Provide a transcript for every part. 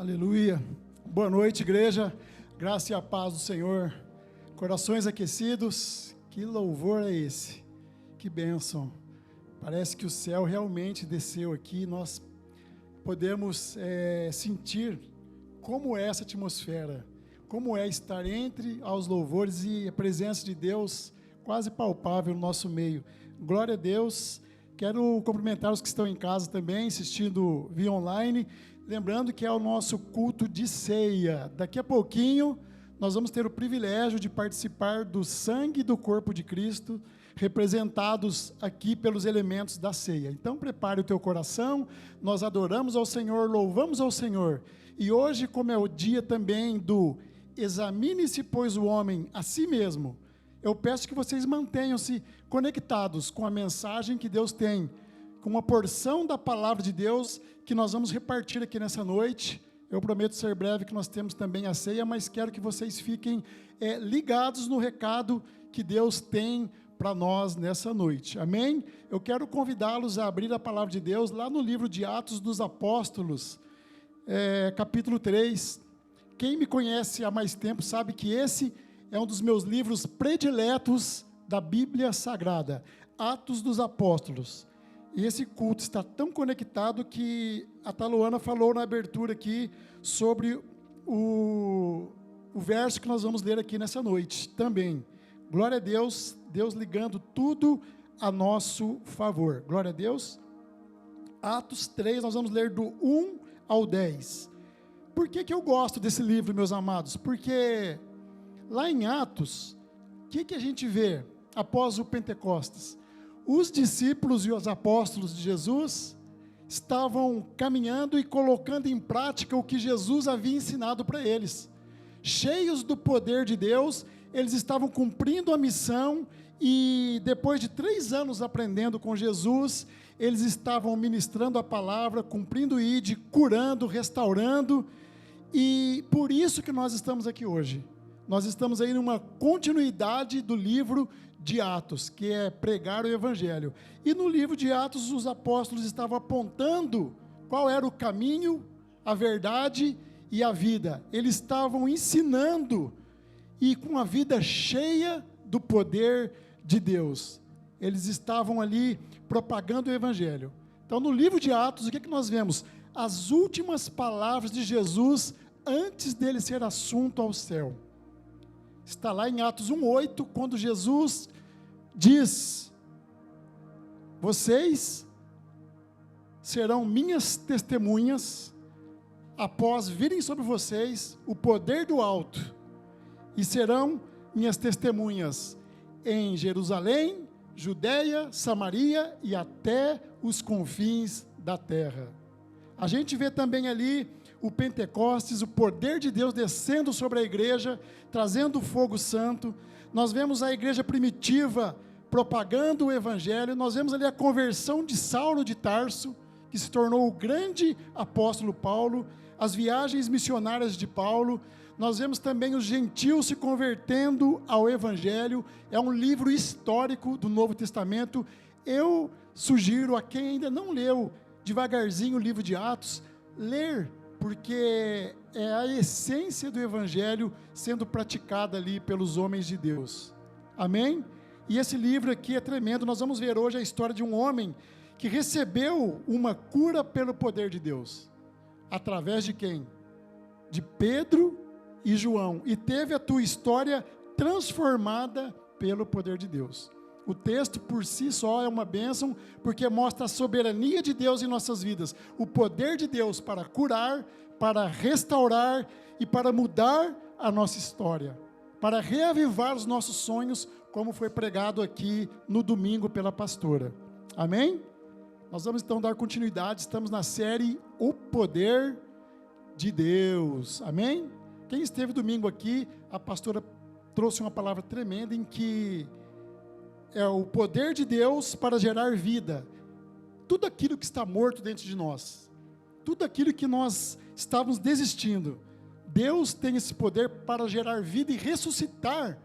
Aleluia. Boa noite, igreja. Graça e a paz do Senhor. Corações aquecidos. Que louvor é esse? Que bênção. Parece que o céu realmente desceu aqui. Nós podemos sentir como é essa atmosfera. Como é estar entre aos louvores e a presença de Deus quase palpável no nosso meio. Glória a Deus. Quero cumprimentar os que estão em casa também, assistindo via online. Lembrando que é o nosso culto de ceia. Daqui a pouquinho, nós vamos ter o privilégio de participar do sangue e do corpo de Cristo, representados aqui pelos elementos da ceia. Então, prepare o teu coração, nós adoramos ao Senhor, louvamos ao Senhor. E hoje, como é o dia também do examine-se, pois, o homem a si mesmo, eu peço que vocês mantenham-se conectados com a mensagem que Deus tem, com uma porção da palavra de Deus que nós vamos repartir aqui nessa noite. Eu prometo ser breve, que nós temos também a ceia, mas quero que vocês fiquem ligados no recado que Deus tem para nós nessa noite, amém? Eu quero convidá-los a abrir a palavra de Deus lá no livro de Atos dos Apóstolos, capítulo 3. Quem me conhece há mais tempo sabe que esse é um dos meus livros prediletos da Bíblia Sagrada, Atos dos Apóstolos. E esse culto está tão conectado que a Taluana falou na abertura aqui sobre o verso que nós vamos ler aqui nessa noite também. Glória a Deus, Deus ligando tudo a nosso favor. Glória a Deus. Atos 3, nós vamos ler do 1 ao 10. Por que eu gosto desse livro, meus amados? Porque lá em Atos, o que a gente vê após o Pentecostes? Os discípulos e os apóstolos de Jesus estavam caminhando e colocando em prática o que Jesus havia ensinado para eles. Cheios do poder de Deus, eles estavam cumprindo a missão e depois de 3 anos aprendendo com Jesus, eles estavam ministrando a palavra, cumprindo o ID, curando, restaurando, e por isso que nós estamos aqui hoje. Nós estamos aí numa continuidade do livro de Atos, que é pregar o Evangelho. E no livro de Atos, os apóstolos estavam apontando qual era o caminho, a verdade e a vida. Eles estavam ensinando e com a vida cheia do poder de Deus. Eles estavam ali propagando o Evangelho. Então, no livro de Atos, o que nós vemos? As últimas palavras de Jesus antes dele ser assunto ao céu. Está lá em Atos 1:8, quando Jesus diz: vocês serão minhas testemunhas após virem sobre vocês o poder do alto, e serão minhas testemunhas em Jerusalém, Judeia, Samaria e até os confins da terra. A gente vê também ali o Pentecostes, o poder de Deus descendo sobre a igreja, trazendo o fogo santo. Nós vemos a igreja primitiva propagando o Evangelho. Nós vemos ali a conversão de Saulo de Tarso, que se tornou o grande apóstolo Paulo, as viagens missionárias de Paulo. Nós vemos também os gentios se convertendo ao Evangelho. É um livro histórico do Novo Testamento. Eu sugiro a quem ainda não leu devagarzinho o livro de Atos, ler, porque é a essência do Evangelho sendo praticada ali pelos homens de Deus. Amém? E esse livro aqui é tremendo. Nós vamos ver hoje a história de um homem que recebeu uma cura pelo poder de Deus. Através de quem? De Pedro e João. E teve a tua história transformada pelo poder de Deus. O texto por si só é uma bênção, porque mostra a soberania de Deus em nossas vidas, o poder de Deus para curar, para restaurar e para mudar a nossa história, para reavivar os nossos sonhos, como foi pregado aqui no domingo pela pastora. Amém? Nós vamos então dar continuidade, estamos na série O Poder de Deus. Amém? Quem esteve domingo aqui, a pastora trouxe uma palavra tremenda em que é o poder de Deus para gerar vida. Tudo aquilo que está morto dentro de nós, tudo aquilo que nós estávamos desistindo, Deus tem esse poder para gerar vida e ressuscitar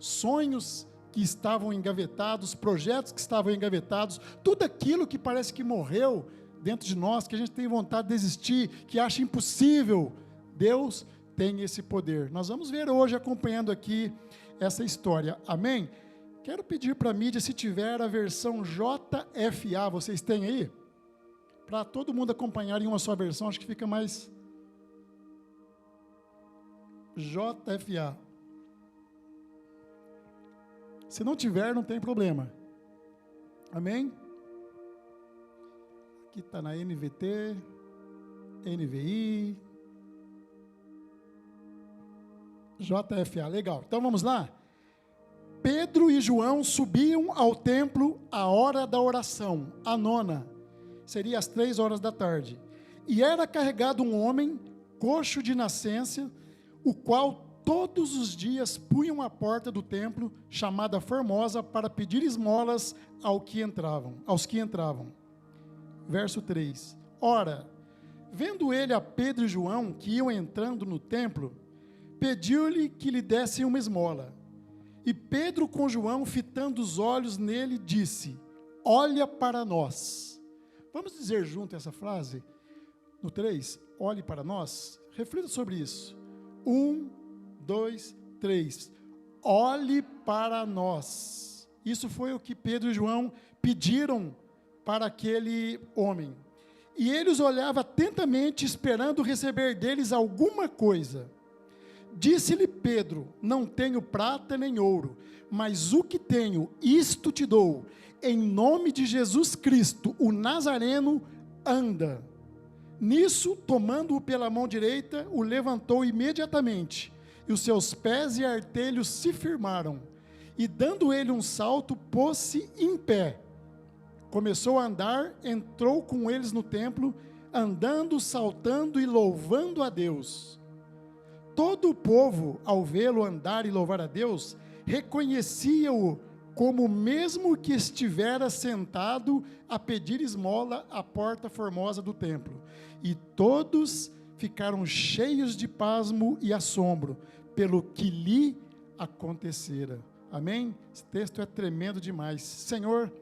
sonhos que estavam engavetados, projetos que estavam engavetados, tudo aquilo que parece que morreu, dentro de nós, que a gente tem vontade de desistir, que acha impossível. Deus tem esse poder. Nós vamos ver hoje, acompanhando aqui essa história. Amém? Quero pedir para a mídia, se tiver a versão JFA, vocês têm aí? Para todo mundo acompanhar em uma só versão, acho que fica mais... JFA. Se não tiver, não tem problema. Amém? Aqui está na NVT, NVI, JFA, legal. Então vamos lá. Pedro e João subiam ao templo à hora da oração, a nona, seria às 3 da tarde. E era carregado um homem, coxo de nascença, o qual todos os dias punham à porta do templo, chamada Formosa, para pedir esmolas aos que entravam. Verso 3. Ora, vendo ele a Pedro e João, que iam entrando no templo, pediu-lhe que lhe dessem uma esmola. E Pedro com João, fitando os olhos nele, disse: olha para nós. Vamos dizer junto essa frase? No 3, olhe para nós. Reflita sobre isso. 1, 2, 3. Olhe para nós. Isso foi o que Pedro e João pediram para aquele homem. E ele os olhava atentamente, esperando receber deles alguma coisa. Disse-lhe Pedro: não tenho prata nem ouro, mas o que tenho, isto te dou. Em nome de Jesus Cristo, o Nazareno, anda. Nisso, tomando-o pela mão direita, o levantou imediatamente, e os seus pés e artelhos se firmaram. E dando ele um salto, pôs-se em pé. Começou a andar, entrou com eles no templo, andando, saltando e louvando a Deus. Todo o povo, ao vê-lo andar e louvar a Deus, reconhecia-o como mesmo que estivera sentado a pedir esmola à porta formosa do templo. E todos ficaram cheios de pasmo e assombro pelo que lhe acontecera. Amém? Esse texto é tremendo demais. Senhor,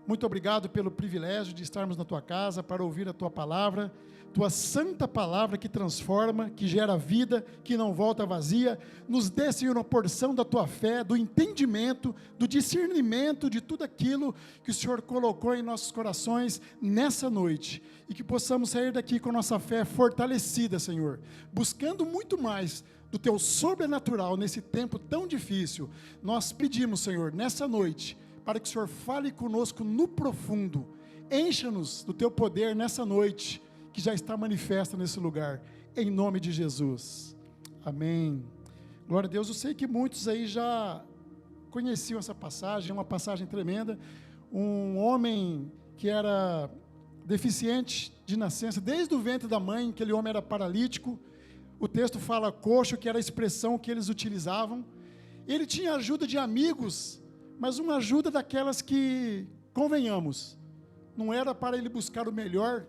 muito obrigado pelo privilégio de estarmos na tua casa para ouvir a tua palavra, tua santa palavra que transforma, que gera vida, que não volta vazia. Nos dê, Senhor, uma porção da tua fé, do entendimento, do discernimento de tudo aquilo que o Senhor colocou em nossos corações nessa noite, e que possamos sair daqui com nossa fé fortalecida, Senhor, buscando muito mais do teu sobrenatural nesse tempo tão difícil. Nós pedimos, Senhor, nessa noite, para que o Senhor fale conosco no profundo. Encha-nos do teu poder nessa noite, que já está manifesta nesse lugar, em nome de Jesus. Amém. Glória a Deus. Eu sei que muitos aí já conheciam essa passagem, é uma passagem tremenda. Um homem que era deficiente de nascença, desde o ventre da mãe, aquele homem era paralítico. O texto fala coxo, que era a expressão que eles utilizavam. Ele tinha ajuda de amigos, mas uma ajuda daquelas que, convenhamos, não era para ele buscar o melhor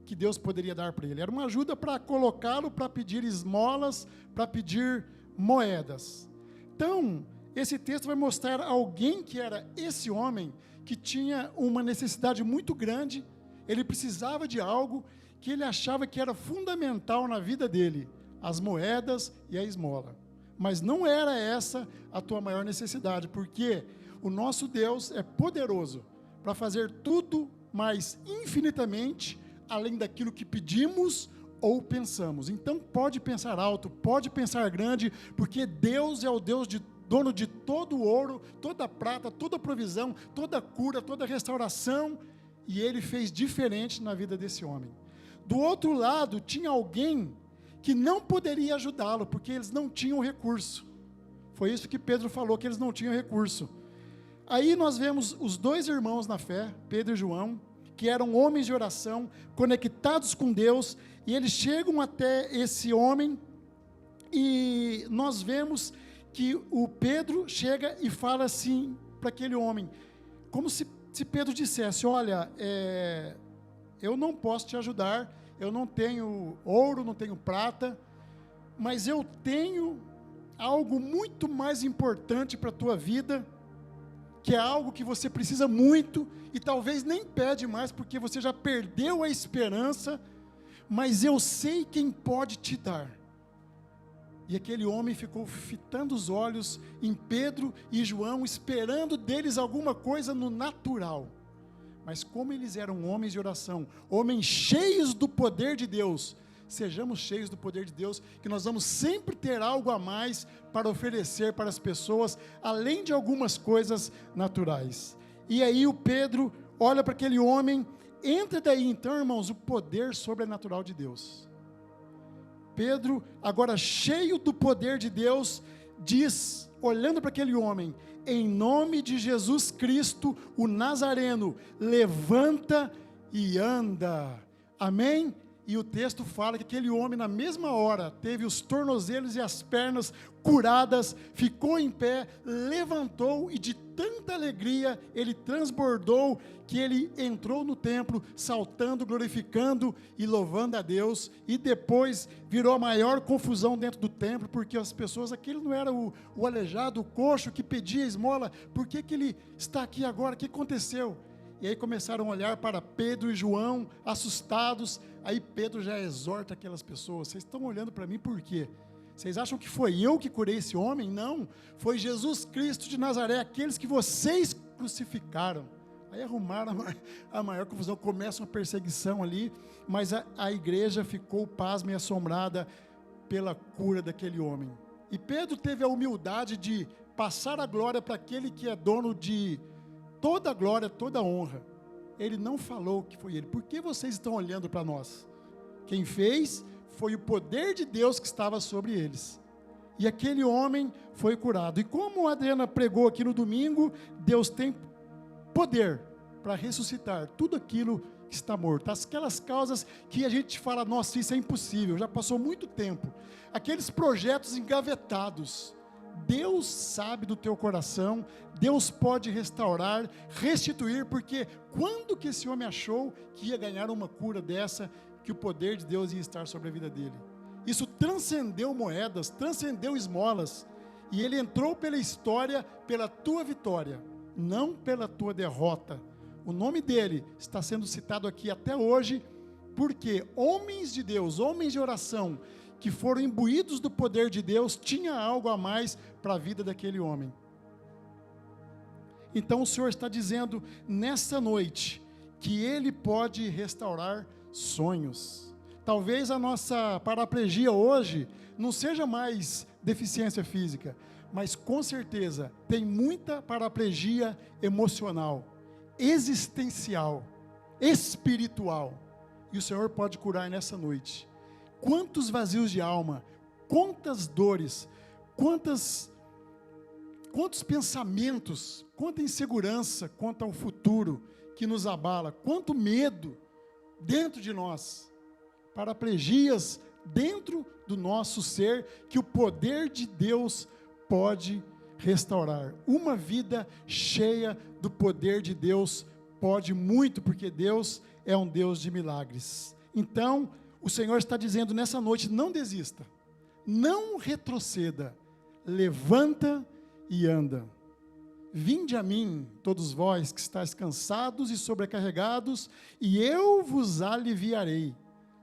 que Deus poderia dar para ele, era uma ajuda para colocá-lo, para pedir esmolas, para pedir moedas. Então, esse texto vai mostrar alguém que era esse homem, que tinha uma necessidade muito grande, ele precisava de algo que ele achava que era fundamental na vida dele, as moedas e a esmola. Mas não era essa a tua maior necessidade, porque o nosso Deus é poderoso para fazer tudo mais infinitamente além daquilo que pedimos ou pensamos. Então pode pensar alto, pode pensar grande, porque Deus é o Deus dono de todo o ouro, toda a prata, toda a provisão, toda a cura, toda a restauração, e ele fez diferente na vida desse homem. Do outro lado, tinha alguém que não poderia ajudá-lo, porque eles não tinham recurso. Foi isso que Pedro falou, que eles não tinham recurso. Aí nós vemos os dois irmãos na fé, Pedro e João, que eram homens de oração, conectados com Deus, e eles chegam até esse homem, e nós vemos que o Pedro chega e fala assim para aquele homem, como se Pedro dissesse: olha, eu não posso te ajudar, eu não tenho ouro, não tenho prata, mas eu tenho algo muito mais importante para a tua vida, que é algo que você precisa muito e talvez nem pede mais porque você já perdeu a esperança, mas eu sei quem pode te dar. E aquele homem ficou fitando os olhos em Pedro e João, esperando deles alguma coisa no natural. Mas como eles eram homens de oração, homens cheios do poder de Deus, sejamos cheios do poder de Deus, que nós vamos sempre ter algo a mais para oferecer para as pessoas, além de algumas coisas naturais. E aí o Pedro olha para aquele homem, entra daí então, irmãos, o poder sobrenatural de Deus. Pedro, agora cheio do poder de Deus, diz, olhando para aquele homem, em nome de Jesus Cristo, o Nazareno, levanta e anda. Amém? E o texto fala que aquele homem, na mesma hora, teve os tornozelos e as pernas curadas, ficou em pé, levantou e de tanta alegria ele transbordou que ele entrou no templo saltando, glorificando e louvando a Deus, e depois virou a maior confusão dentro do templo, porque as pessoas, aquele não era o aleijado, o coxo que pedia esmola, por que ele está aqui agora, o que aconteceu? E aí começaram a olhar para Pedro e João, assustados. Aí Pedro já exorta aquelas pessoas, vocês estão olhando para mim por quê? Vocês acham que foi eu que curei esse homem? Não, foi Jesus Cristo de Nazaré, aqueles que vocês crucificaram. Aí arrumaram a maior confusão, começa uma perseguição ali, mas a igreja ficou pasma e assombrada pela cura daquele homem. E Pedro teve a humildade de passar a glória para aquele que é dono de toda a glória, toda a honra. Ele não falou que foi ele. Por que vocês estão olhando para nós? Quem fez foi o poder de Deus que estava sobre eles. E aquele homem foi curado. E como a Adriana pregou aqui no domingo, Deus tem poder para ressuscitar tudo aquilo que está morto. Aquelas causas que a gente fala, nossa, isso é impossível, já passou muito tempo. Aqueles projetos engavetados. Deus sabe do teu coração, Deus pode restaurar, restituir, porque quando que esse homem achou que ia ganhar uma cura dessa, que o poder de Deus ia estar sobre a vida dele? Isso transcendeu moedas, transcendeu esmolas, e ele entrou pela história, pela tua vitória, não pela tua derrota. O nome dele está sendo citado aqui até hoje, porque homens de Deus, homens de oração, que foram imbuídos do poder de Deus, tinha algo a mais para a vida daquele homem. Então o Senhor está dizendo nessa noite que Ele pode restaurar sonhos. Talvez a nossa paraplegia hoje não seja mais deficiência física, mas com certeza tem muita paraplegia emocional, existencial, espiritual, e o Senhor pode curar nessa noite. Quantos vazios de alma, quantas dores, quantos pensamentos, quanta insegurança quanto ao futuro que nos abala, quanto medo dentro de nós, paraplegias dentro do nosso ser, que o poder de Deus pode restaurar. Uma vida cheia do poder de Deus pode muito, porque Deus é um Deus de milagres. Então, o Senhor está dizendo nessa noite, não desista, não retroceda, levanta e anda. Vinde a mim, todos vós que estáis cansados e sobrecarregados, e eu vos aliviarei.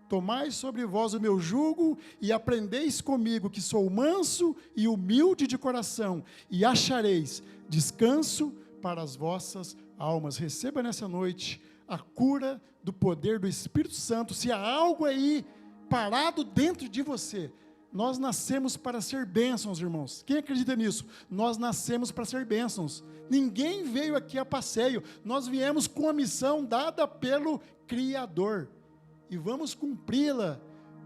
Tomai sobre vós o meu jugo e aprendeis comigo, que sou manso e humilde de coração, e achareis descanso para as vossas almas. Receba nessa noite a cura do poder do Espírito Santo. Se há algo aí parado dentro de você, nós nascemos para ser bênçãos, irmãos. Quem acredita nisso? Nós nascemos para ser bênçãos. Ninguém veio aqui a passeio. Nós viemos com a missão dada pelo Criador. E vamos cumpri-la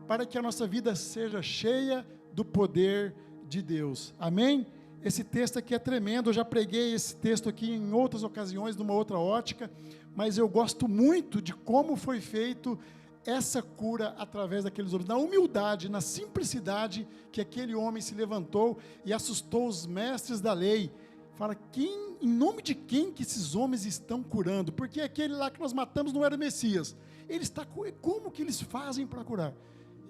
para que a nossa vida seja cheia do poder de Deus. Amém? Esse texto aqui é tremendo. Eu já preguei esse texto aqui em outras ocasiões, numa outra ótica, mas eu gosto muito de como foi feito essa cura através daqueles homens, na humildade, na simplicidade que aquele homem se levantou e assustou os mestres da lei. Fala, em nome de quem que esses homens estão curando? Porque aquele lá que nós matamos não era o Messias. Como que eles fazem para curar?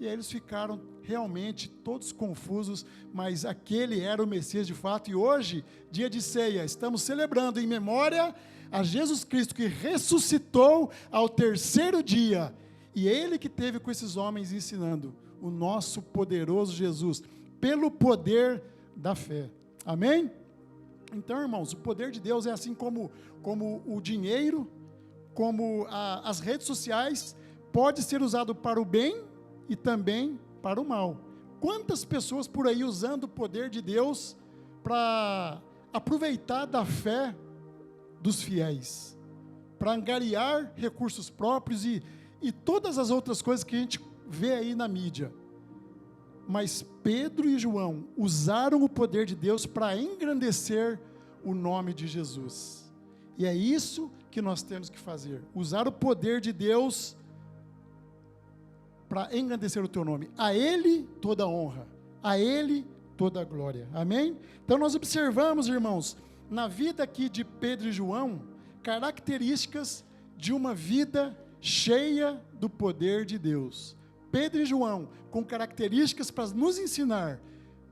E aí eles ficaram realmente todos confusos, mas aquele era o Messias de fato. E hoje, dia de ceia, estamos celebrando em memória a Jesus Cristo que ressuscitou ao terceiro dia. E ele que teve com esses homens ensinando, o nosso poderoso Jesus, pelo poder da fé. Amém? Então, irmãos, o poder de Deus é assim como o dinheiro, como as redes sociais, pode ser usado para o bem e também para o mal. Quantas pessoas por aí usando o poder de Deus para aproveitar da fé dos fiéis, para angariar recursos próprios e todas as outras coisas que a gente vê aí na mídia. Mas Pedro e João usaram o poder de Deus para engrandecer o nome de Jesus. E é isso que nós temos que fazer, usar o poder de Deus para engrandecer o teu nome. A Ele toda a honra, a Ele toda a glória. Amém? Então nós observamos, irmãos, na vida aqui de Pedro e João, características de uma vida cheia do poder de Deus. Pedro e João, com características para nos ensinar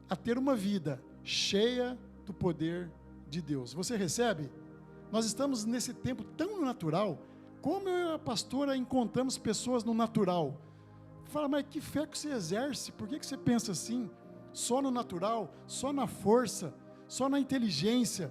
a ter uma vida cheia do poder de Deus. Você recebe? Nós estamos nesse tempo tão natural, como eu e a pastora encontramos pessoas no natural. Fala, mas que fé que você exerce? Por que você pensa assim? Só no natural, só na força, só na inteligência,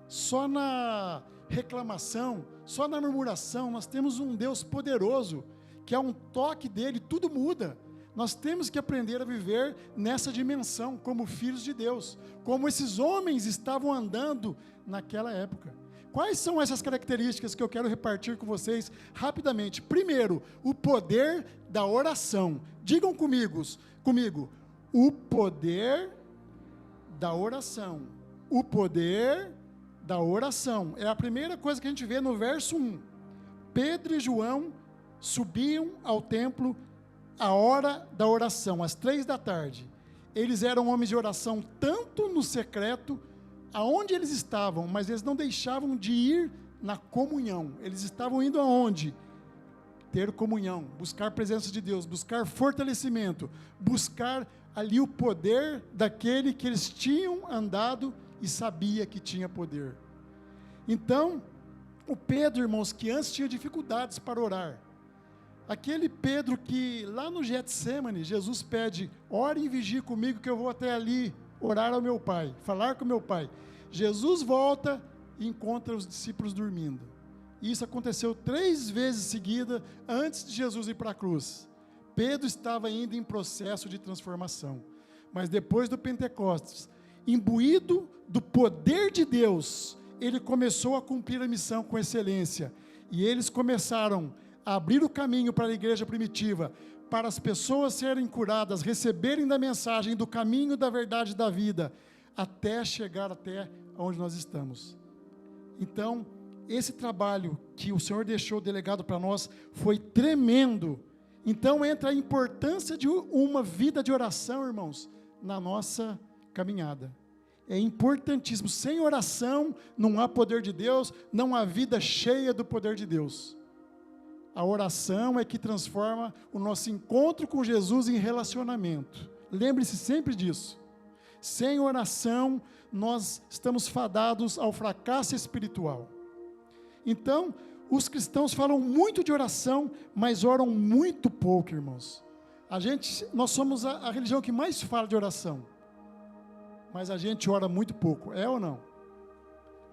só na reclamação, só na murmuração. Nós temos um Deus poderoso, que é um toque dele, tudo muda. Nós temos que aprender a viver nessa dimensão, como filhos de Deus, como esses homens estavam andando naquela época. Quais são essas características que eu quero repartir com vocês rapidamente? Primeiro, o poder da oração. Digam comigo, o poder da oração. O poder da oração. É a primeira coisa que a gente vê no verso 1. Pedro e João subiam ao templo à hora da oração, às 3 da tarde. Eles eram homens de oração tanto no secreto, aonde eles estavam, mas eles não deixavam de ir na comunhão. Eles estavam indo aonde? Ter comunhão, buscar a presença de Deus, buscar fortalecimento, buscar ali o poder daquele que eles tinham andado e sabia que tinha poder. Então, o Pedro, irmãos, que antes tinha dificuldades para orar, aquele Pedro que lá no Getsemane, Jesus pede, ore e vigie comigo que eu vou até ali orar ao meu Pai, falar com o meu Pai. Jesus volta e encontra os discípulos dormindo. Isso aconteceu 3 vezes seguida antes de Jesus ir para a cruz. Pedro estava ainda em processo de transformação. Mas depois do Pentecostes, imbuído do poder de Deus, ele começou a cumprir a missão com excelência. E eles começaram a abrir o caminho para a igreja primitiva, para as pessoas serem curadas, receberem da mensagem do caminho, da verdade, da vida, até chegar até onde nós estamos. Então, esse trabalho que o Senhor deixou delegado para nós foi tremendo. Então, entra a importância de uma vida de oração, irmãos, na nossa caminhada. É importantíssimo. Sem oração, não há poder de Deus, não há vida cheia do poder de Deus. A oração é que transforma o nosso encontro com Jesus em relacionamento. Lembre-se sempre disso. Sem oração, nós estamos fadados ao fracasso espiritual. Então, os cristãos falam muito de oração, mas oram muito pouco, irmãos. Nós somos a religião que mais fala de oração, mas a gente ora muito pouco, é ou não?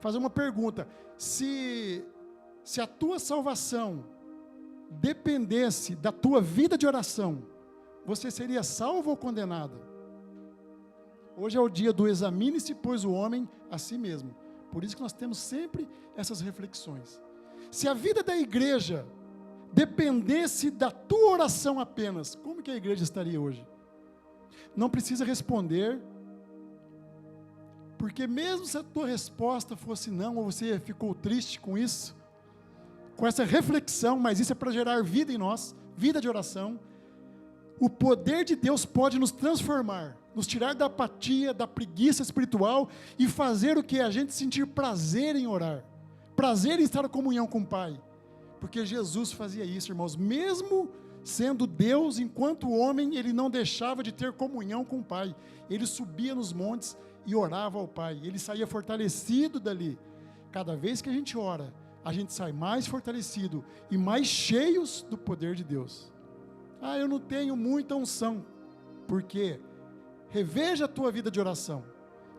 Fazer uma pergunta, se a tua salvação dependesse da tua vida de oração, você seria salvo ou condenado? Hoje é o dia do examine-se, pois, o homem a si mesmo. Por isso que nós temos sempre essas reflexões. Se a vida da igreja dependesse da tua oração apenas, como que a igreja estaria hoje? Não precisa responder, porque mesmo se a tua resposta fosse não, ou você ficou triste com isso, com essa reflexão, mas isso é para gerar vida em nós, vida de oração, o poder de Deus pode nos transformar, nos tirar da apatia, da preguiça espiritual e fazer o que? A gente sentir prazer em orar, prazer em estar em comunhão com o Pai, porque Jesus fazia isso, irmãos, mesmo sendo Deus, enquanto homem, ele não deixava de ter comunhão com o Pai. Ele subia nos montes e orava ao Pai. Ele saía fortalecido dali. Cada vez que a gente ora, a gente sai mais fortalecido e mais cheios do poder de Deus. Ah, eu não tenho muita unção. Por quê? Reveja a tua vida de oração.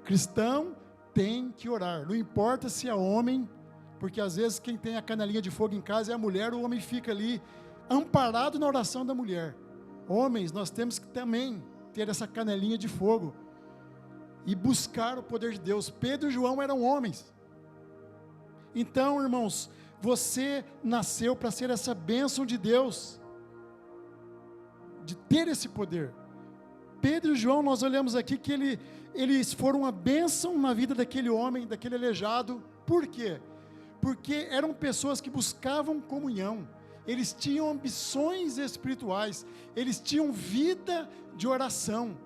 Cristão tem que orar. Não importa se é homem, porque às vezes quem tem a canelinha de fogo em casa é a mulher, o homem fica ali amparado na oração da mulher. Homens, nós temos que também ter essa canelinha de fogo e buscar o poder de Deus. Pedro e João eram homens. Então, irmãos, você nasceu para ser essa bênção de Deus, de ter esse poder. Pedro e João, nós olhamos aqui que eles foram uma bênção na vida daquele homem, daquele aleijado. Por quê? Porque eram pessoas que buscavam comunhão, eles tinham ambições espirituais, eles tinham vida de oração.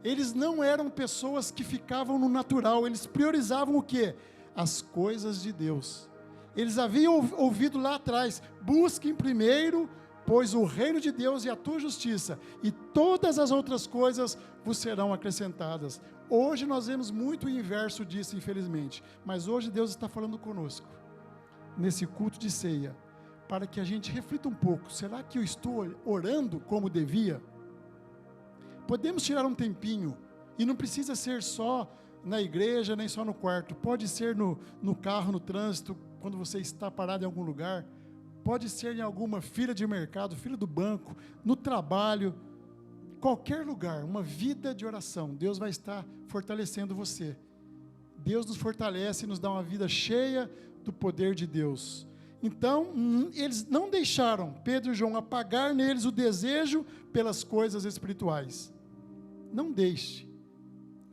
Eles não eram pessoas que ficavam no natural, eles priorizavam o quê? As coisas de Deus. Eles haviam ouvido lá atrás: busquem primeiro, pois o reino de Deus e a tua justiça, e todas as outras coisas vos serão acrescentadas. Hoje nós vemos muito o inverso disso, infelizmente, mas hoje Deus está falando conosco, nesse culto de ceia, para que a gente reflita um pouco: será que eu estou orando como devia? Podemos tirar um tempinho, e não precisa ser só na igreja, nem só no quarto, pode ser no carro, no trânsito, quando você está parado em algum lugar, pode ser em alguma fila de mercado, fila do banco, no trabalho, qualquer lugar, uma vida de oração. Deus vai estar fortalecendo você. Deus nos fortalece e nos dá uma vida cheia do poder de Deus. Então, eles não deixaram Pedro e João apagar neles o desejo pelas coisas espirituais. Não deixe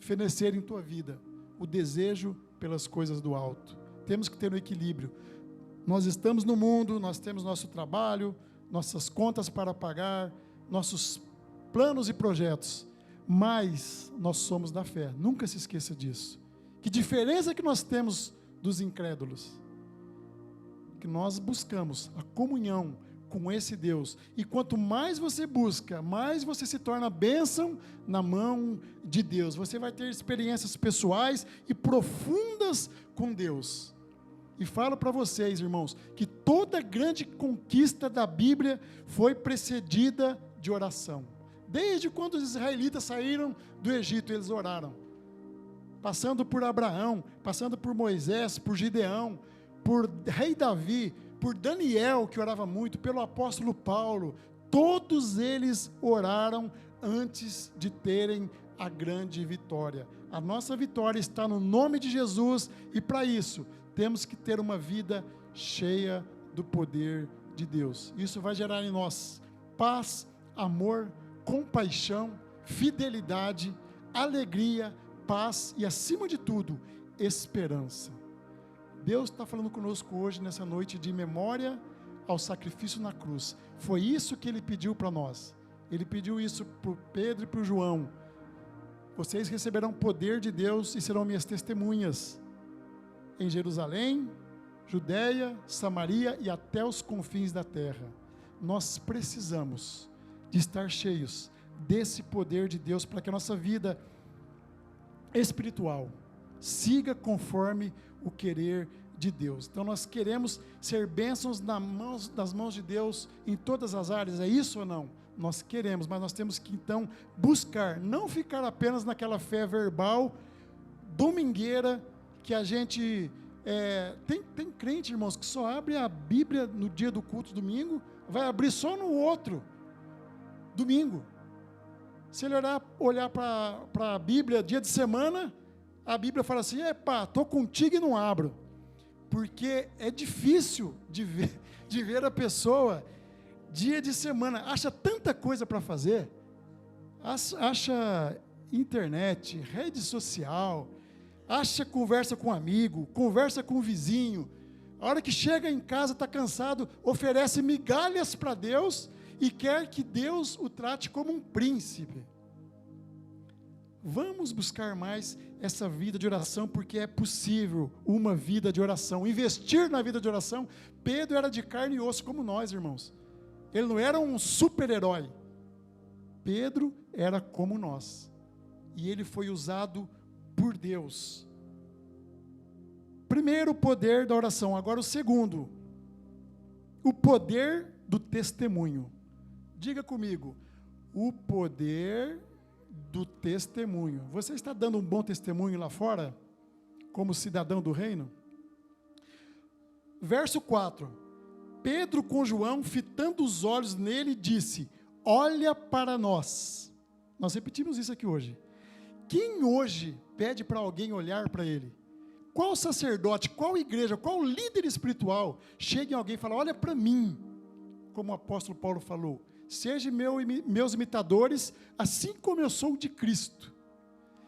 fenecer em tua vida o desejo pelas coisas do alto. Temos que ter um equilíbrio. Nós estamos no mundo, nós temos nosso trabalho, nossas contas para pagar, nossos planos e projetos, mas nós somos da fé. Nunca se esqueça disso. Que diferença que nós temos dos incrédulos? Que nós buscamos a comunhão com esse Deus, e quanto mais você busca, mais você se torna bênção na mão de Deus. Você vai ter experiências pessoais e profundas com Deus. E falo para vocês, irmãos, que toda grande conquista da Bíblia foi precedida de oração. Desde quando os israelitas saíram do Egito, eles oraram. Passando por Abraão, passando por Moisés, por Gideão, por rei Davi, por Daniel, que orava muito, pelo apóstolo Paulo, todos eles oraram antes de terem a grande vitória. A nossa vitória está no nome de Jesus, e para isso, temos que ter uma vida cheia do poder de Deus. Isso vai gerar em nós paz, amor, compaixão, fidelidade, alegria, paz e, acima de tudo, esperança. Deus está falando conosco hoje, nessa noite, de memória ao sacrifício na cruz. Foi isso que Ele pediu para nós. Ele pediu isso para o Pedro e para o João. Vocês receberão poder de Deus e serão minhas testemunhas em Jerusalém, Judeia, Samaria e até os confins da terra. Nós precisamos de estar cheios desse poder de Deus, para que a nossa vida espiritual siga conforme o querer de Deus. Então nós queremos ser bênçãos nas mãos de Deus em todas as áreas, é isso ou não? Nós queremos, mas nós temos que então buscar, não ficar apenas naquela fé verbal, domingueira, que a gente, tem crente, irmãos, que só abre a Bíblia no dia do culto domingo, vai abrir só no outro domingo. Se ele olhar para a Bíblia dia de semana, a Bíblia fala assim: estou contigo e não abro, porque é difícil de ver a pessoa dia de semana, acha tanta coisa para fazer, acha internet, rede social, acha conversa com um amigo, conversa com o vizinho, a hora que chega em casa está cansado, oferece migalhas para Deus e quer que Deus o trate como um príncipe. Vamos buscar mais essa vida de oração, porque é possível uma vida de oração, investir na vida de oração. Pedro era de carne e osso como nós, irmãos. Ele não era um super-herói. Pedro era como nós. E ele foi usado por Deus. Primeiro, o poder da oração. Agora, o segundo, o poder do testemunho. Diga comigo, o poder do testemunho. Você está dando um bom testemunho lá fora, como cidadão do reino? Verso 4. Pedro com João, fitando os olhos nele, disse: olha para nós. Nós repetimos isso aqui hoje. Quem hoje pede para alguém olhar para ele? Qual sacerdote, qual igreja, qual líder espiritual chega em alguém e fala: olha para mim, como o apóstolo Paulo falou, sejam meus imitadores, assim como eu sou de Cristo.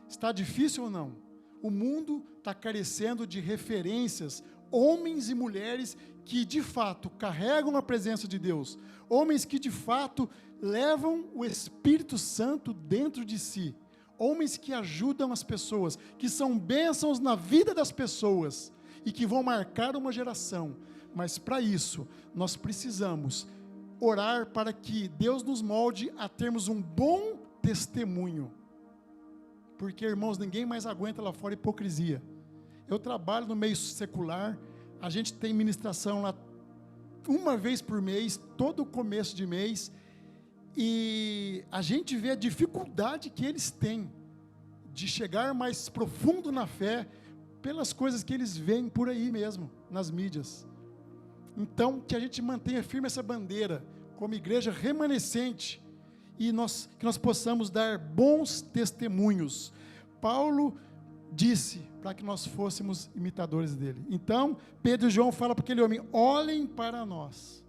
Está difícil ou não? O mundo está carecendo de referências, homens e mulheres que de fato carregam a presença de Deus, homens que de fato levam o Espírito Santo dentro de si, homens que ajudam as pessoas, que são bênçãos na vida das pessoas e que vão marcar uma geração. Mas para isso, nós precisamos orar para que Deus nos molde a termos um bom testemunho. Porque, irmãos, ninguém mais aguenta lá fora hipocrisia. Eu trabalho no meio secular, a gente tem ministração lá uma vez por mês, todo começo de mês, e a gente vê a dificuldade que eles têm de chegar mais profundo na fé pelas coisas que eles veem por aí mesmo, nas mídias. Então, que a gente mantenha firme essa bandeira, como igreja remanescente, e que nós possamos dar bons testemunhos. Paulo disse para que nós fôssemos imitadores dele. Então, Pedro e João falam para aquele homem: olhem para nós,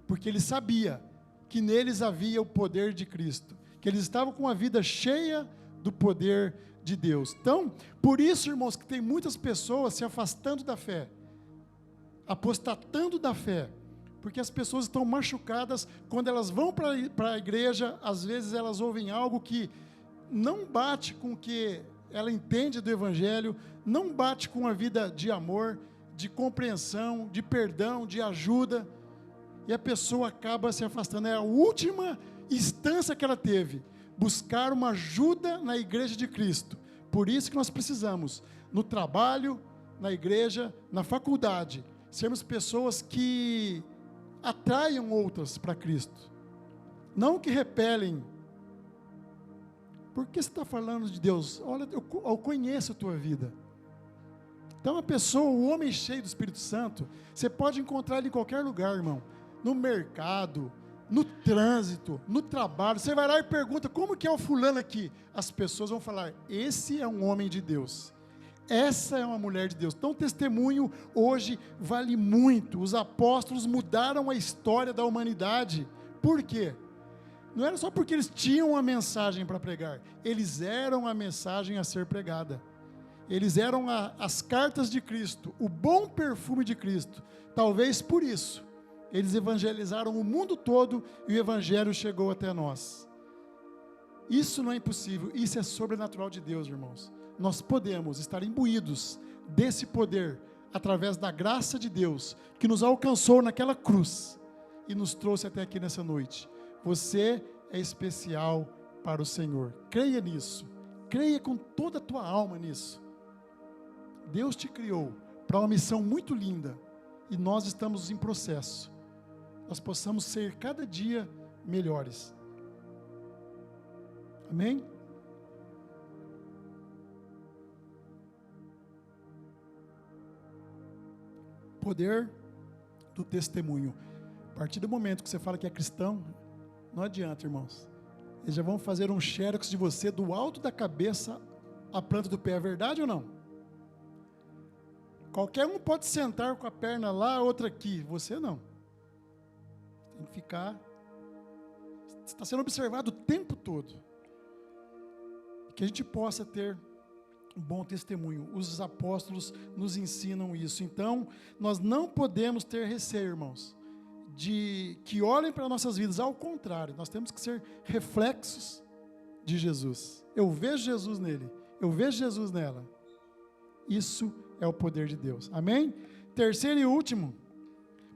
porque ele sabia que neles havia o poder de Cristo, que eles estavam com a vida cheia do poder de Deus. Então, por isso, irmãos, que tem muitas pessoas se afastando da fé, apostatando da fé, porque as pessoas estão machucadas quando elas vão para a igreja. Às vezes elas ouvem algo que não bate com o que ela entende do Evangelho, não bate com a vida de amor, de compreensão, de perdão, de ajuda, e a pessoa acaba se afastando. É a última instância que ela teve, buscar uma ajuda na igreja de Cristo. Por isso que nós precisamos, no trabalho, na igreja, na faculdade, sermos pessoas que atraiam outras para Cristo, não que repelem. Por que você está falando de Deus? Olha, eu conheço a tua vida. Então a pessoa, o homem cheio do Espírito Santo, você pode encontrar ele em qualquer lugar, irmão, no mercado, no trânsito, no trabalho. Você vai lá e pergunta: como que é o fulano aqui? As pessoas vão falar: esse é um homem de Deus, essa é uma mulher de Deus. Então o testemunho hoje vale muito. Os apóstolos mudaram a história da humanidade. Por quê? Não era só porque eles tinham uma mensagem para pregar, eles eram a mensagem a ser pregada. Eles eram as cartas de Cristo, o bom perfume de Cristo. Talvez por isso eles evangelizaram o mundo todo e o evangelho chegou até nós. Isso não é impossível, isso é sobrenatural de Deus, irmãos. Nós podemos estar imbuídos desse poder através da graça de Deus que nos alcançou naquela cruz e nos trouxe até aqui nessa noite. Você é especial para o Senhor. Creia nisso. Creia com toda a tua alma nisso. Deus te criou para uma missão muito linda e nós estamos em processo. Nós possamos ser cada dia melhores. Amém? Poder do testemunho. A partir do momento que você fala que é cristão, não adianta, irmãos. Eles já vão fazer um xerox de você do alto da cabeça à planta do pé. É verdade ou não? Qualquer um pode sentar com a perna lá, outra aqui. Você não. Tem que ficar. Você está sendo observado o tempo todo. Que a gente possa ter um bom testemunho. Os apóstolos nos ensinam isso. Então, nós não podemos ter receio, irmãos, de que olhem para nossas vidas. Ao contrário, nós temos que ser reflexos de Jesus. Eu vejo Jesus nele, eu vejo Jesus nela. Isso é o poder de Deus. Amém? Terceiro e último.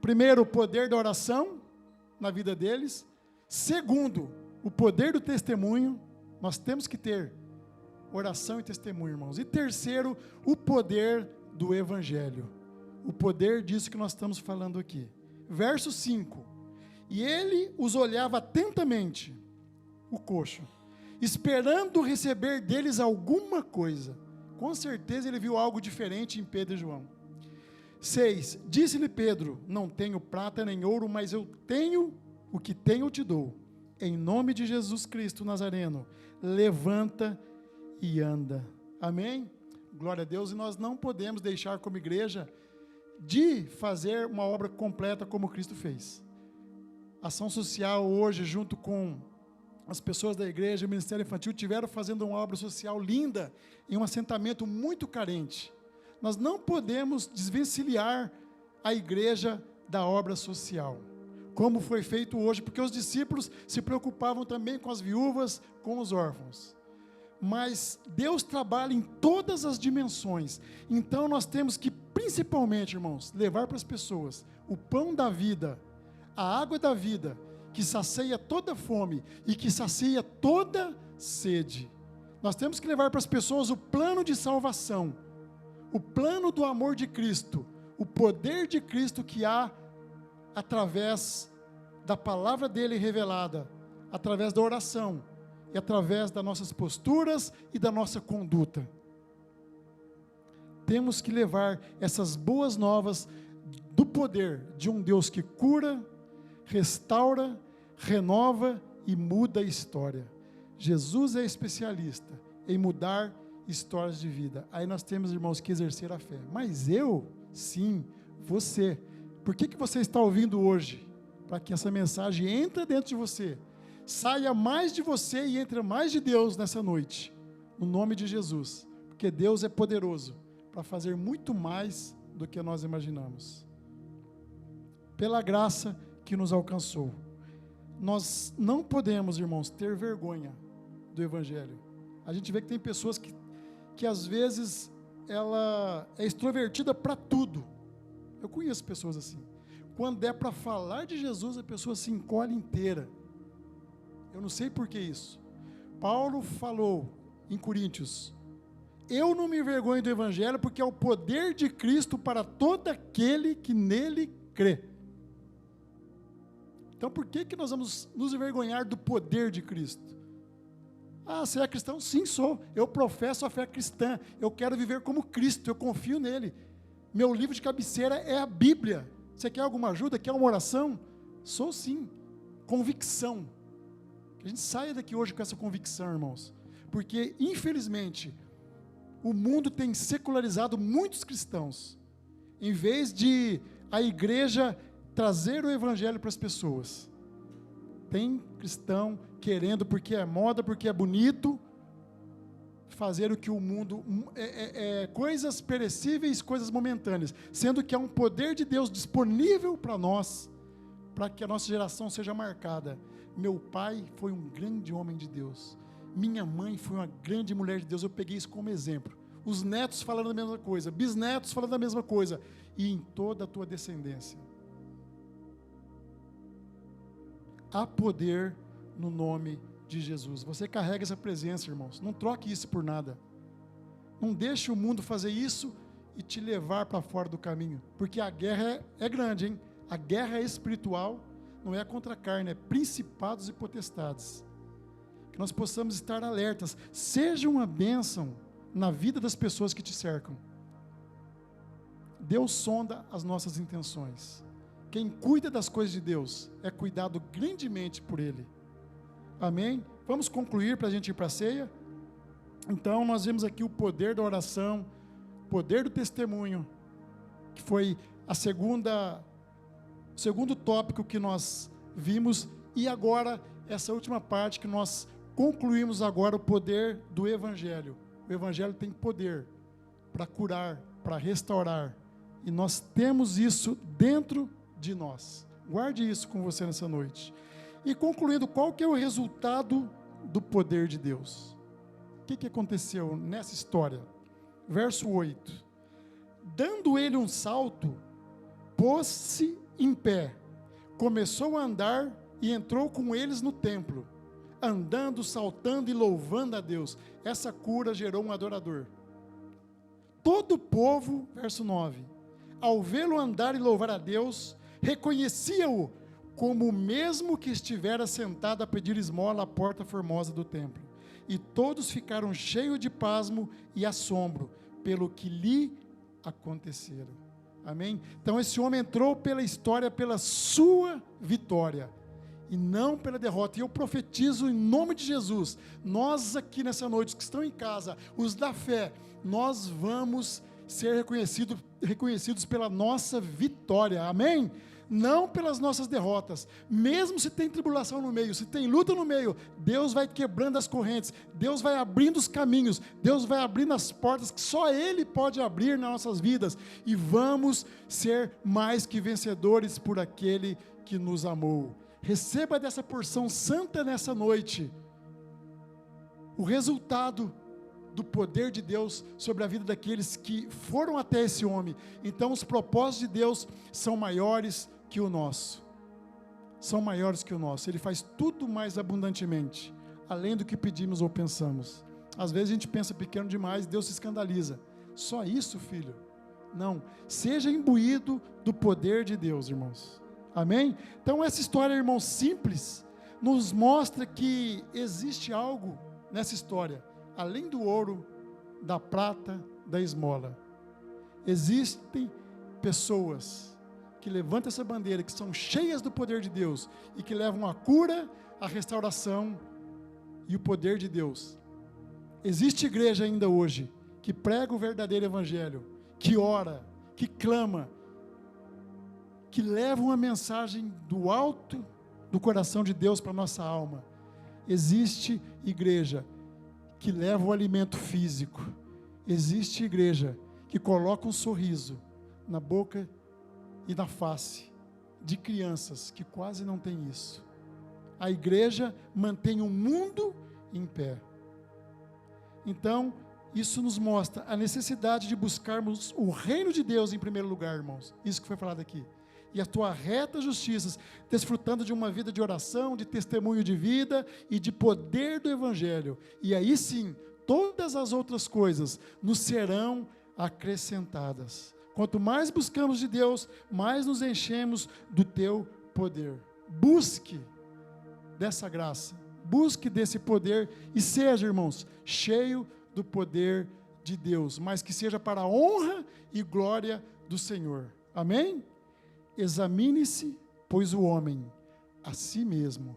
Primeiro, o poder da oração. na vida deles. Segundo, o poder do testemunho. Nós temos que ter oração e testemunho, irmãos. E terceiro, o poder do evangelho. O poder disso que nós estamos falando aqui. Verso 5. E ele os olhava atentamente, o coxo, esperando receber deles alguma coisa. Com certeza ele viu algo diferente em Pedro e João. 6. Disse-lhe Pedro: não tenho prata nem ouro, mas eu tenho o que tenho eu te dou. Em nome de Jesus Cristo Nazareno, levanta e anda. Amém? Glória a Deus. E nós não podemos deixar como igreja de fazer uma obra completa como Cristo fez. Ação social hoje, junto com as pessoas da igreja, o Ministério Infantil, tiveram fazendo uma obra social linda em um assentamento muito carente. Nós não podemos desvencilhar a igreja da obra social, como foi feito hoje, porque os discípulos se preocupavam também com as viúvas, com os órfãos. Mas Deus trabalha em todas as dimensões. Então nós temos que, principalmente, irmãos, levar para as pessoas o pão da vida, a água da vida, que sacia toda fome e que sacia toda sede. Nós temos que levar para as pessoas o plano de salvação, o plano do amor de Cristo, o poder de Cristo que há através da palavra dele revelada, através da oração e através das nossas posturas e da nossa conduta. Temos que levar essas boas novas do poder de um Deus que cura, restaura, renova e muda a história. Jesus é especialista em mudar histórias de vida. Aí nós temos, irmãos, que exercer a fé. Mas eu, sim, você. Por que você está ouvindo hoje? Para que essa mensagem entre dentro de você, saia mais de você e entre mais de Deus nessa noite, no nome de Jesus, porque Deus é poderoso para fazer muito mais do que nós imaginamos. Pela graça que nos alcançou, nós não podemos, irmãos, ter vergonha do Evangelho. A gente vê que tem pessoas que às vezes ela é extrovertida para tudo. Eu conheço pessoas assim. Quando é para falar de Jesus, a pessoa se encolhe inteira. Eu não sei por que isso. Paulo falou em Coríntios: eu não me envergonho do Evangelho, porque é o poder de Cristo para todo aquele que nele crê. Então por que nós vamos nos envergonhar do poder de Cristo? Ah, você é cristão? Sim, sou. Eu professo a fé cristã. Eu quero viver como Cristo, eu confio nele. Meu livro de cabeceira é a Bíblia. Você quer alguma ajuda? Quer uma oração? Sou sim. Convicção. Que a gente saia daqui hoje com essa convicção, irmãos. Porque, infelizmente, o mundo tem secularizado muitos cristãos. Em vez de a igreja trazer o Evangelho para as pessoas. Tem cristão querendo, porque é moda, porque é bonito, fazer o que o mundo coisas perecíveis, coisas momentâneas, sendo que há um poder de Deus disponível para nós, para que a nossa geração seja marcada. Meu pai foi um grande homem de Deus, minha mãe foi uma grande mulher de Deus, eu peguei isso como exemplo. Os netos falando a mesma coisa, bisnetos falando a mesma coisa, e em toda a tua descendência. Há poder no nome de Jesus. Você carrega essa presença, irmãos. Não troque isso por nada. Não deixe o mundo fazer isso e te levar para fora do caminho. Porque a guerra é grande, hein? A guerra é espiritual, não é contra a carne, é principados e potestades. Que nós possamos estar alertas. Seja uma bênção na vida das pessoas que te cercam. Deus sonda as nossas intenções. Quem cuida das coisas de Deus é cuidado grandemente por Ele. Amém? Vamos concluir para a gente ir para a ceia? Então, nós vemos aqui o poder da oração, o poder do testemunho, que foi o segundo tópico que nós vimos, e agora, essa última parte que nós concluímos agora, o poder do Evangelho. O Evangelho tem poder para curar, para restaurar, e nós temos isso dentro de nós. Guarde isso com você nessa noite. E concluindo, qual que é o resultado do poder de Deus? O que aconteceu nessa história? Verso 8. Dando ele um salto, pôs-se em pé, começou a andar e entrou com eles no templo, andando, saltando e louvando a Deus. Essa cura gerou um adorador. Todo o povo, verso 9, ao vê-lo andar e louvar a Deus, reconhecia-o como o mesmo que estivera sentado a pedir esmola à porta formosa do templo. E todos ficaram cheios de pasmo e assombro pelo que lhe acontecera. Amém? Então esse homem entrou pela história, pela sua vitória, e não pela derrota. E eu profetizo em nome de Jesus, nós aqui nessa noite, os que estão em casa, os da fé, nós vamos ser reconhecidos pela nossa vitória. Amém? Não pelas nossas derrotas. Mesmo se tem tribulação no meio, se tem luta no meio, Deus vai quebrando as correntes, Deus vai abrindo os caminhos, Deus vai abrindo as portas que só Ele pode abrir nas nossas vidas, e vamos ser mais que vencedores por aquele que nos amou. Receba dessa porção santa nessa noite o resultado do poder de Deus sobre a vida daqueles que foram até esse homem. Então os propósitos de Deus são maiores que o nosso. São maiores que o nosso. Ele faz tudo mais abundantemente, além do que pedimos ou pensamos. Às vezes a gente pensa pequeno demais, Deus se escandaliza. Só isso, filho? Não. Seja imbuído do poder de Deus, irmãos. Amém? Então essa história, irmãos, simples, nos mostra que existe algo nessa história, além do ouro, da prata, da esmola. Existem pessoas que levantam essa bandeira, que são cheias do poder de Deus, e que levam a cura, a restauração e o poder de Deus. Existe igreja ainda hoje, que prega o verdadeiro evangelho, que ora, que clama, que leva uma mensagem do alto do coração de Deus para a nossa alma. Existe igreja que leva o alimento físico. Existe igreja que coloca um sorriso na boca e na face de crianças que quase não têm isso. A igreja mantém o mundo em pé. Então, isso nos mostra a necessidade de buscarmos o reino de Deus em primeiro lugar, irmãos. Isso que foi falado aqui. E a tua reta justiça, desfrutando de uma vida de oração, de testemunho de vida e de poder do evangelho. E aí sim, todas as outras coisas nos serão acrescentadas. Quanto mais buscamos de Deus, mais nos enchemos do teu poder. Busque dessa graça, busque desse poder e seja, irmãos, cheio do poder de Deus, mas que seja para a honra e glória do Senhor. Amém? Examine-se, pois, o homem a si mesmo.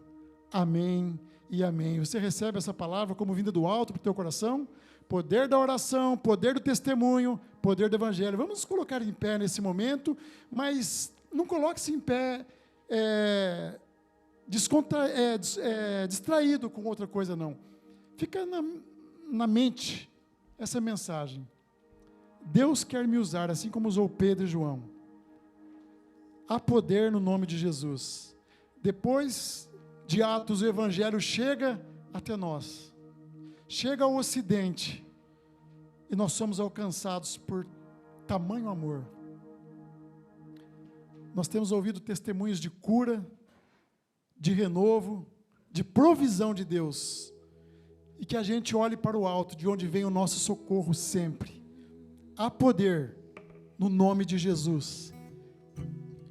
Amém e amém. Você recebe essa palavra como vinda do alto para o teu coração? Poder da oração, poder do testemunho, poder do evangelho. Vamos nos colocar em pé nesse momento, mas não coloque-se em pé distraído com outra coisa, não. Fica na mente essa mensagem. Deus quer me usar, assim como usou Pedro e João. Há poder no nome de Jesus. Depois de Atos, o evangelho chega até nós. Chega ao ocidente. E nós somos alcançados por tamanho amor. Nós temos ouvido testemunhos de cura, de renovo, de provisão de Deus. E que a gente olhe para o alto, de onde vem o nosso socorro sempre. Há poder no nome de Jesus.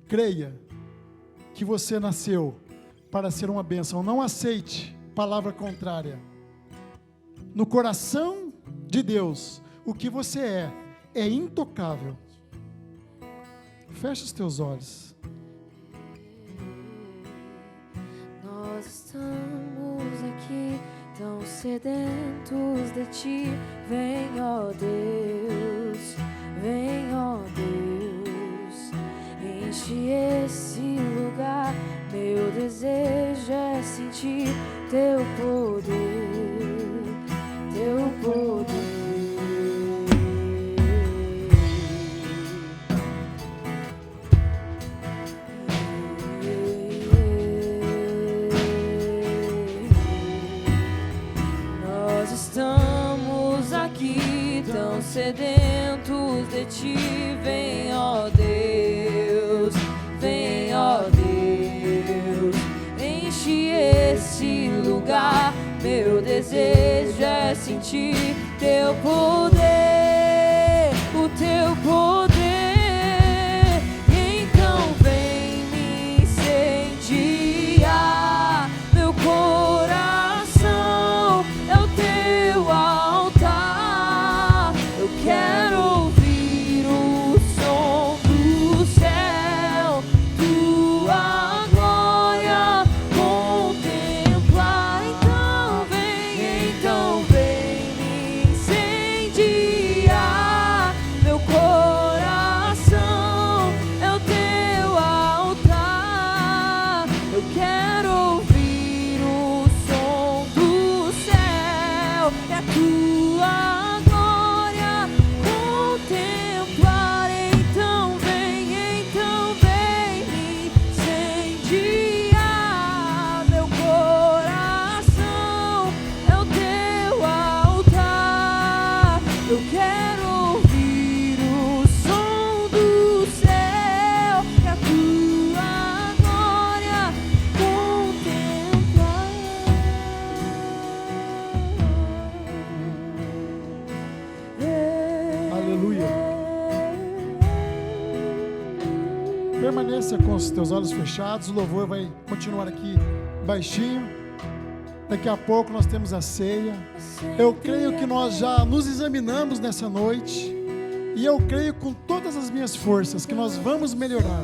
Creia que você nasceu para ser uma bênção. Não aceite palavra contrária. No coração de Deus, o que você é intocável. Feche os teus olhos. Nós estamos aqui tão sedentos de Ti. Vem, ó Deus, vem, ó Deus. Enche esse lugar, meu desejo é sentir Teu poder, Teu poder. Nós estamos aqui tão sedentos de Ti, vem, ó Deus. Vem, ó Deus, desejo é sentir teu poder, o teu poder. Então vem me incendiar, meu coração é o teu altar. Eu quero ouvir o som do céu, tua glória contemplar. Então vem me incendiar, meu coração é o teu altar. Eu quero ouvir o som do céu e a tua glória contemplar. Então vem me incendiar, meu coração é o teu altar. Eu quero ouvir o som do céu e a tua glória contemplar. Aleluia. Permaneça com os teus olhos fechados, o louvor vai continuar aqui baixinho. Daqui a pouco nós temos a ceia. Eu creio que nós já nos examinamos nessa noite, e eu creio com todas as minhas forças que nós vamos melhorar,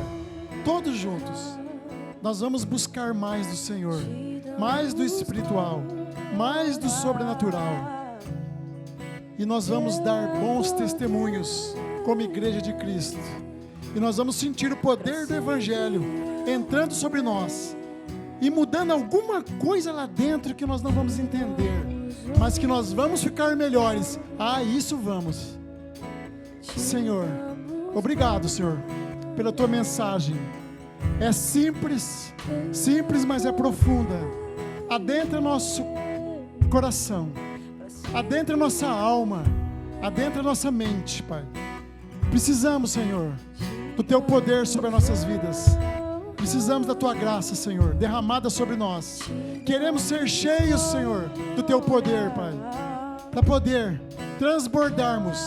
todos juntos. Nós vamos buscar mais do Senhor, mais do espiritual, mais do sobrenatural, e nós vamos dar bons testemunhos como igreja de Cristo, e nós vamos sentir o poder do Evangelho entrando sobre nós e mudando alguma coisa lá dentro que nós não vamos entender, mas que nós vamos ficar melhores. Isso vamos. Senhor, obrigado, Senhor, pela tua mensagem. É simples, mas é profunda. Adentra nosso coração, adentra nossa alma, adentra nossa mente, Pai. Precisamos, Senhor, do teu poder sobre as nossas vidas. Precisamos da tua graça, Senhor, derramada sobre nós. Queremos ser cheios, Senhor, do teu poder, Pai, para poder transbordarmos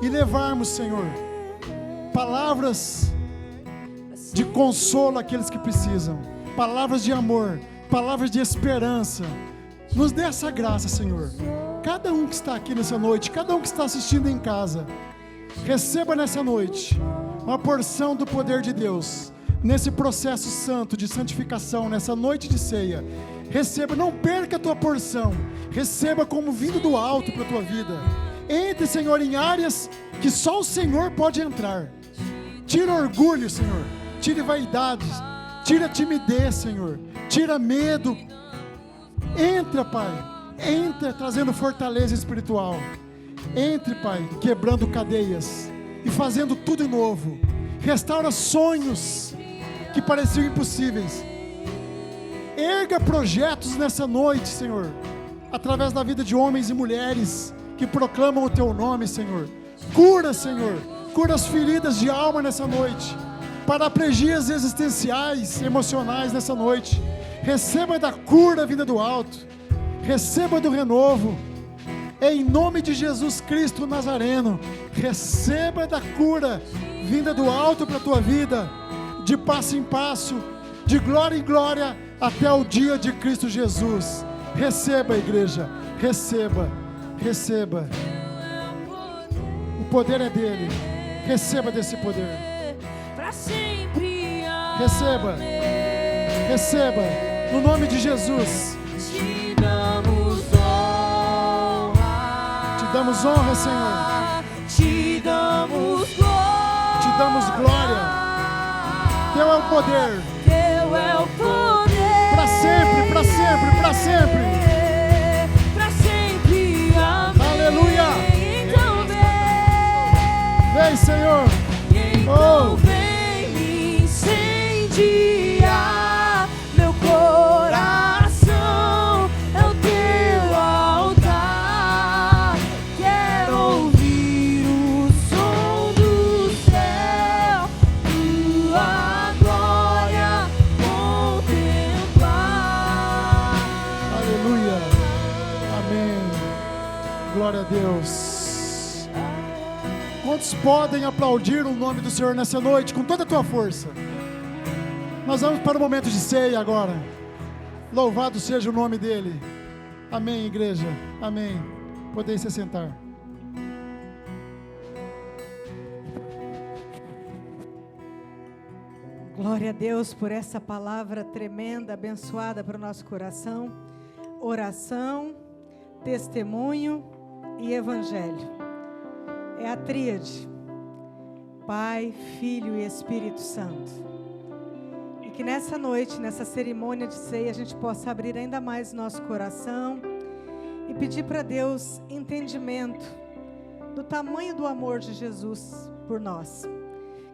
e levarmos, Senhor, palavras de consolo àqueles que precisam, palavras de amor, palavras de esperança. Nos dê essa graça, Senhor. Cada um que está aqui nessa noite, cada um que está assistindo em casa, receba nessa noite uma porção do poder de Deus, nesse processo santo de santificação, nessa noite de ceia. Receba, não perca a tua porção, receba como vindo do alto para a tua vida. Entre, Senhor, em áreas que só o Senhor pode entrar. Tira orgulho, Senhor, tire vaidades, tira timidez, Senhor, tira medo. Entra, Pai, entra trazendo fortaleza espiritual. Entre, Pai, quebrando cadeias e fazendo tudo novo. Restaura sonhos que pareciam impossíveis. Erga projetos nessa noite, Senhor, através da vida de homens e mulheres que proclamam o teu nome, Senhor. Cura, Senhor, cura as feridas de alma nessa noite, paraplegias existenciais, emocionais nessa noite. Receba da cura vinda do alto, receba do renovo, em nome de Jesus Cristo Nazareno. Receba da cura vinda do alto para a tua vida, de passo em passo, de glória em glória, até o dia de Cristo Jesus. Receba, igreja, receba, receba. O poder é dele. Receba desse poder. Receba, receba, no nome de Jesus. Te damos honra. Te damos honra, Senhor. Te damos glória. Te damos glória. Teu é o poder. Teu é o poder. Para sempre, para sempre, para sempre. Para sempre, amém. Aleluia. Então Vem, Senhor. então vem me incendiar, meu coração é o teu altar. Quero ouvir o som do céu, tua glória Amém. Glória a Deus. Quantos podem aplaudir o nome do Senhor nessa noite com toda a tua força? Nós vamos para o momento de ceia agora. Louvado seja o nome dele. Amém, igreja. Amém. Podem se sentar. Glória a Deus por essa palavra tremenda, abençoada para o nosso coração. Oração, testemunho e evangelho. É a tríade: Pai, Filho e Espírito Santo. E que nessa noite, nessa cerimônia de ceia, a gente possa abrir ainda mais nosso coração e pedir para Deus entendimento do tamanho do amor de Jesus por nós.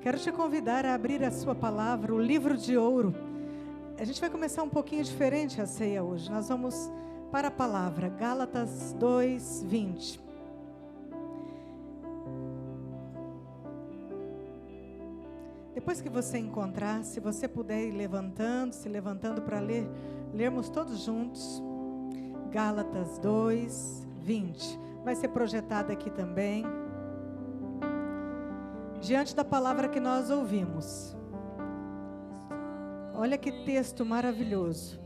Quero te convidar a abrir a sua palavra, o livro de ouro. A gente vai começar um pouquinho diferente a ceia hoje. Nós vamos para a palavra, Gálatas 2:20. Depois que você encontrar, se você puder ir se levantando para lermos todos juntos. Gálatas 2:20. Vai ser projetado aqui também. Diante da palavra que nós ouvimos. Olha que texto maravilhoso.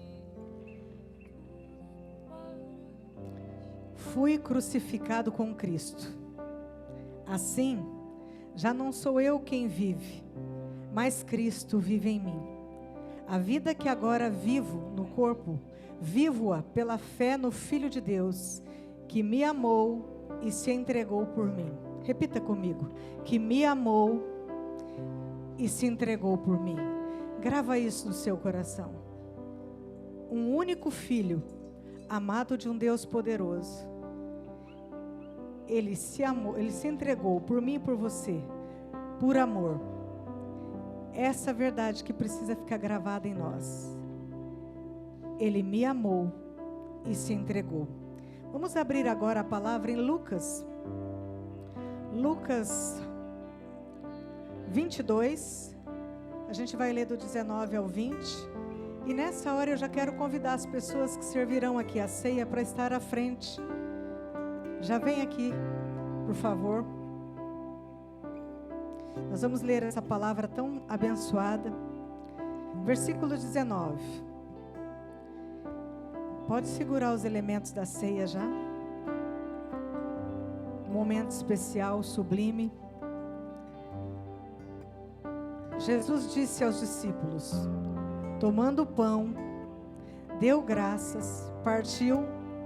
Fui crucificado com Cristo. Assim, já não sou eu quem vive, mas Cristo vive em mim. A vida que agora vivo no corpo, vivo-a pela fé no Filho de Deus, que me amou e se entregou por mim. Repita comigo: que me amou e se entregou por mim. Grava isso no seu coração. Um único filho, amado de um Deus poderoso. Ele se amou, ele se entregou por mim e por você, por amor. Essa verdade que precisa ficar gravada em nós. Ele me amou e se entregou. Vamos abrir agora a palavra em Lucas 22, a gente vai ler do 19 ao 20, e nessa hora eu já quero convidar as pessoas que servirão aqui a ceia para estar à frente. Já vem aqui, por favor. Nós vamos ler essa palavra tão abençoada. Versículo 19. Pode segurar os elementos da ceia já. Momento especial, sublime. Jesus disse aos discípulos, tomando o pão, deu graças, partiu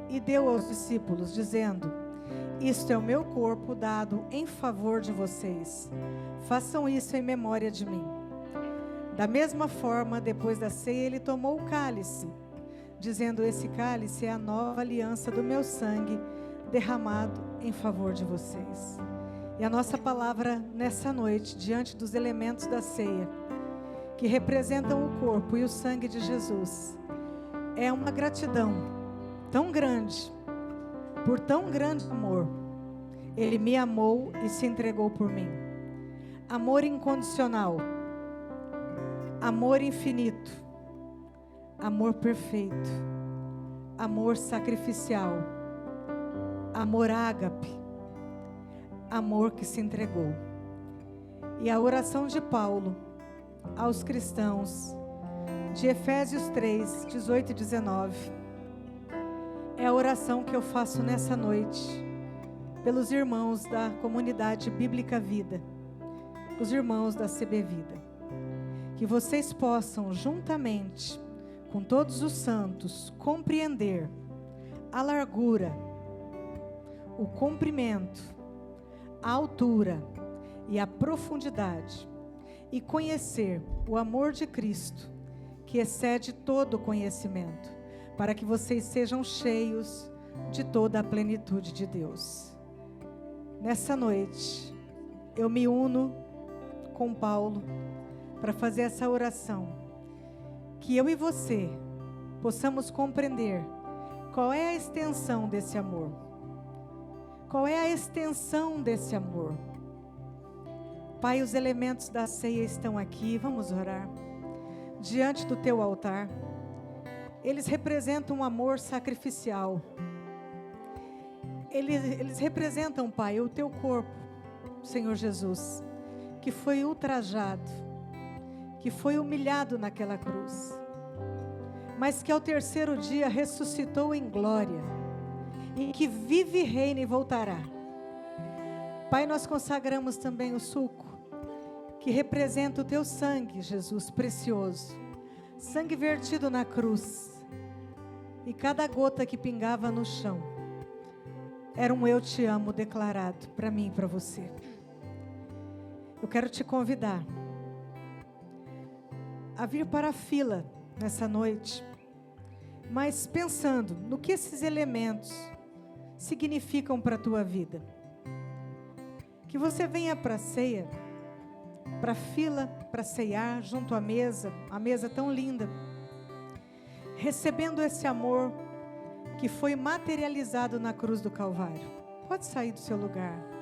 e deu aos discípulos, dizendo: isto é o meu corpo dado em favor de vocês. Façam isso em memória de mim. Da mesma forma, depois da ceia, ele tomou o cálice, dizendo: esse cálice é a nova aliança do meu sangue, derramado em favor de vocês. E a nossa palavra nessa noite, diante dos elementos da ceia, que representam o corpo e o sangue de Jesus, é uma gratidão tão grande, por tão grande amor. Ele me amou e se entregou por mim. Amor incondicional, amor infinito, amor perfeito, amor sacrificial, amor ágape, amor que se entregou. E a oração de Paulo aos cristãos, de Efésios 3, 18 e 19, é a oração que eu faço nessa noite, pelos irmãos da comunidade Bíblica Vida, os irmãos da CB Vida. Que vocês possam, juntamente com todos os santos, compreender a largura, o comprimento, a altura e a profundidade, e conhecer o amor de Cristo, que excede todo o conhecimento, para que vocês sejam cheios de toda a plenitude de Deus. Nessa noite, eu me uno com Paulo para fazer essa oração, que eu e você possamos compreender qual é a extensão desse amor. Qual é a extensão desse amor? Pai, os elementos da ceia estão aqui, vamos orar. Diante do teu altar, eles representam um amor sacrificial. Eles representam, Pai, o teu corpo, Senhor Jesus, que foi ultrajado, que foi humilhado naquela cruz, mas que ao terceiro dia ressuscitou em glória, e que vive, reina e voltará. Pai, nós consagramos também o suco, que representa o teu sangue, Jesus, precioso, sangue vertido na cruz, e cada gota que pingava no chão, era um eu te amo declarado para mim e para você. Eu quero te convidar a vir para a fila nessa noite, mas pensando no que esses elementos significam para a tua vida. Que você venha para a ceia, para a fila, para ceiar junto à mesa, a mesa tão linda, recebendo esse amor que foi materializado na cruz do Calvário. Pode sair do seu lugar.